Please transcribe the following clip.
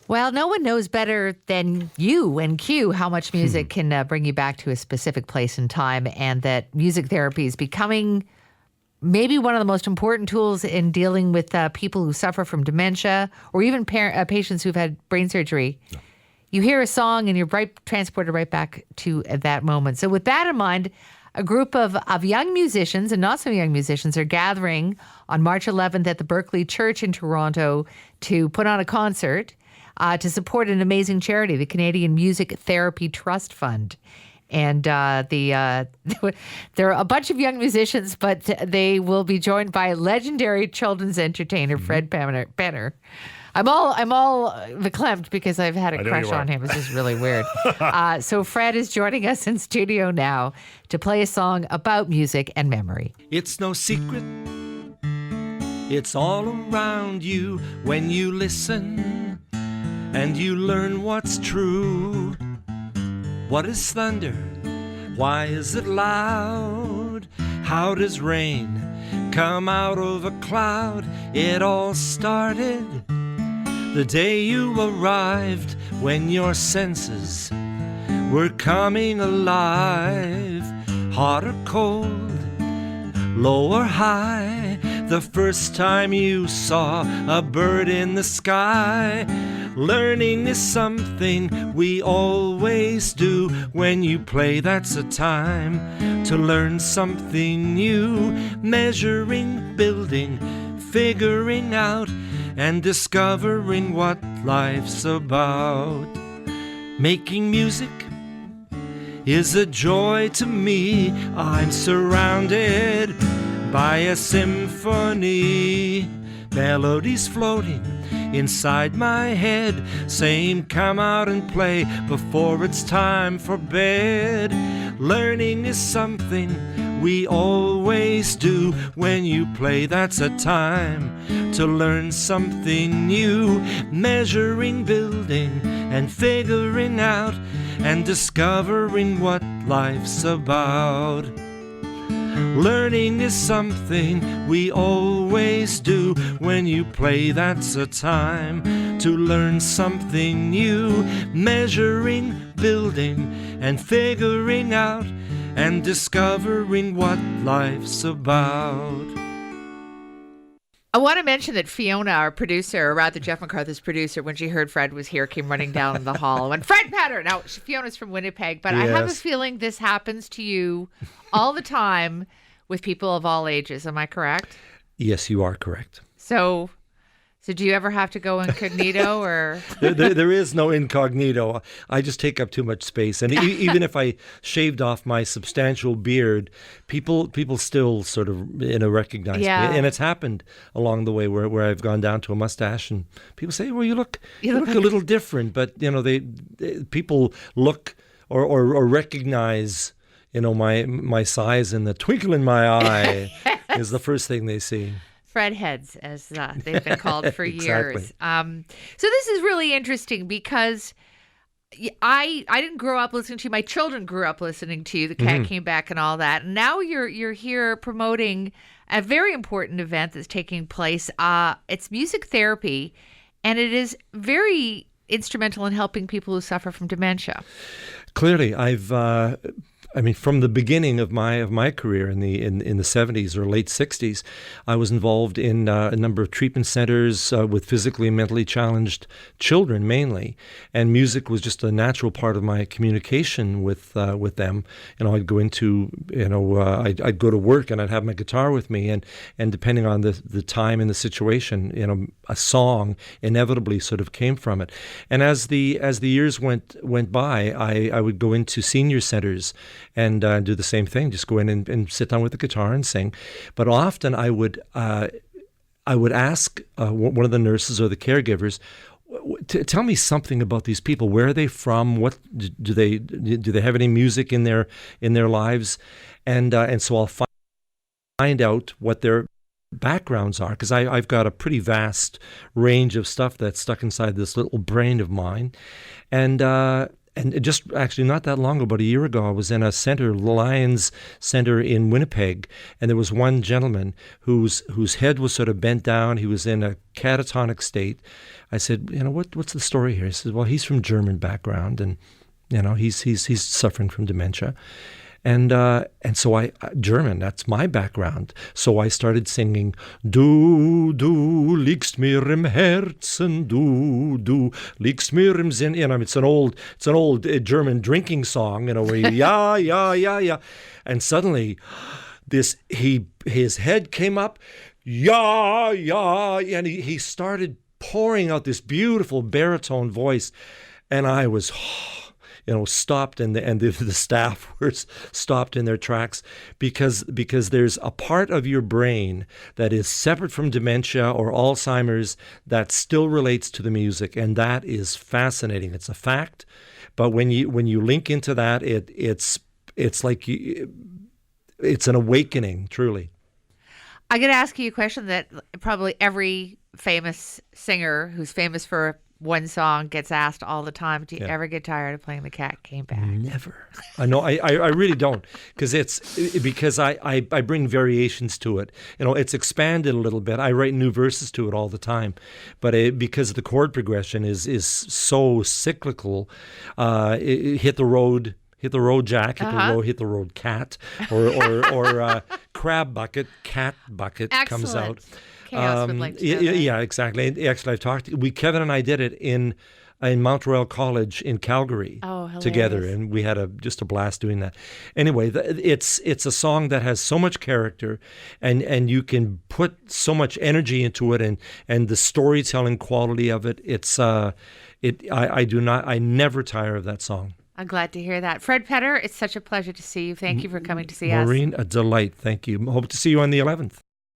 Well, no one knows better than you and Q how much music can bring you back to a specific place and time, and that music therapy is becoming maybe one of the most important tools in dealing with people who suffer from dementia or even patients who've had brain surgery. No. You hear a song and you're transported right back to that moment. So with that in mind, a group of young musicians and not so young musicians are gathering on March 11th at the Berkeley Church in Toronto to put on a concert to support an amazing charity, the Canadian Music Therapy Trust Fund. And there are a bunch of young musicians, but they will be joined by legendary children's entertainer Fred Penner. I'm all verklempt because I've had a crush on him. It's just really weird. So Fred is joining us in studio now to play a song about music and memory. It's no secret. It's all around you when you listen and you learn what's true. What is thunder? Why is it loud? How does rain come out of a cloud? It all started the day you arrived, when your senses were coming alive. Hot or cold, low or high, the first time you saw a bird in the sky. Learning is something we always do. When you play, that's a time to learn something new. Measuring, building, figuring out, and discovering what life's about. Making music is a joy to me. I'm surrounded by a symphony, melodies floating inside my head, saying come out and play before it's time for bed. Learning is something we always do. When you play, that's a time to learn something new. Measuring, building, and figuring out, and discovering what life's about. Learning is something we always do. When you play, that's a time to learn something new. Measuring, building, and figuring out, and discovering what life's about. I want to mention that Fiona, our producer, or rather Jeff McCarthy's producer, when she heard Fred was here, came running down the hall and went, Fred Penner! Now, Fiona's from Winnipeg, but yes. I have a feeling this happens to you all the time with people of all ages. Am I correct? Yes, you are correct. So do you ever have to go incognito or? There is no incognito. I just take up too much space. And even if I shaved off my substantial beard, people still sort of recognize me. And it's happened along the way where I've gone down to a mustache and people say, well, you look a little different. But, people look or recognize, my size, and the twinkle in my eye is the first thing they see. Fred heads, as they've been called for Exactly. years. So this is really interesting because I didn't grow up listening to you. My children grew up listening to you. The Cat Came Back and all that. And now you're here promoting a very important event that's taking place. It's music therapy, and it is very instrumental in helping people who suffer from dementia. Clearly, from the beginning of my career in the 70s or late 60s, I was involved in a number of treatment centers with physically and mentally challenged children mainly, and music was just a natural part of my communication with them. I'd go into I'd go to work and I'd have my guitar with me, and depending on the time and the situation, a song inevitably sort of came from it. And as the years went by, I would go into senior centers and do the same thing, just go in and sit down with the guitar and sing. But often I would ask one of the nurses or the caregivers, tell me something about these people. Where are they from? What do they have any music in their lives? And so I'll find out what their backgrounds are, because I've got a pretty vast range of stuff that's stuck inside this little brain of mine. and just actually not that long ago, about a year ago, I was in a center, Lions Center in Winnipeg, and there was one gentleman whose head was sort of bent down. He was in a catatonic state. I said, what's the story here? He said, well, he's from German background, and he's suffering from dementia. And so German, that's my background. So I started singing, Du liegst mir im Herzen, du liegst mir im Sinn. It's an old German drinking song, where you, yeah. And suddenly his head came up, yeah, and he started pouring out this beautiful baritone voice. And I was, stopped, and the staff were stopped in their tracks because there's a part of your brain that is separate from dementia or Alzheimer's that still relates to the music, and that is fascinating. It's a fact, but when you link into that, it's like it's an awakening, truly. I'm going to ask you a question that probably every famous singer who's famous for one song gets asked all the time. Do you ever get tired of playing The Cat Came Back? Never. I know. I really don't, because I bring variations to it. It's expanded a little bit. I write new verses to it all the time, but because the chord progression is so cyclical, hit the road. Hit the road, Jack. Hit the road, cat. Or crab bucket, cat bucket. Excellent. Comes out. Chaos would like to know that. Yeah, exactly. Actually, I've talked. Kevin and I did it in Mount Royal College in Calgary together, and we had just a blast doing that. Anyway, it's a song that has so much character, and you can put so much energy into it, and the storytelling quality of it. I never tire of that song. I'm glad to hear that. Fred Petter, it's such a pleasure to see you. Thank you for coming to see us. Maureen, a delight. Thank you. Hope to see you on the 11th.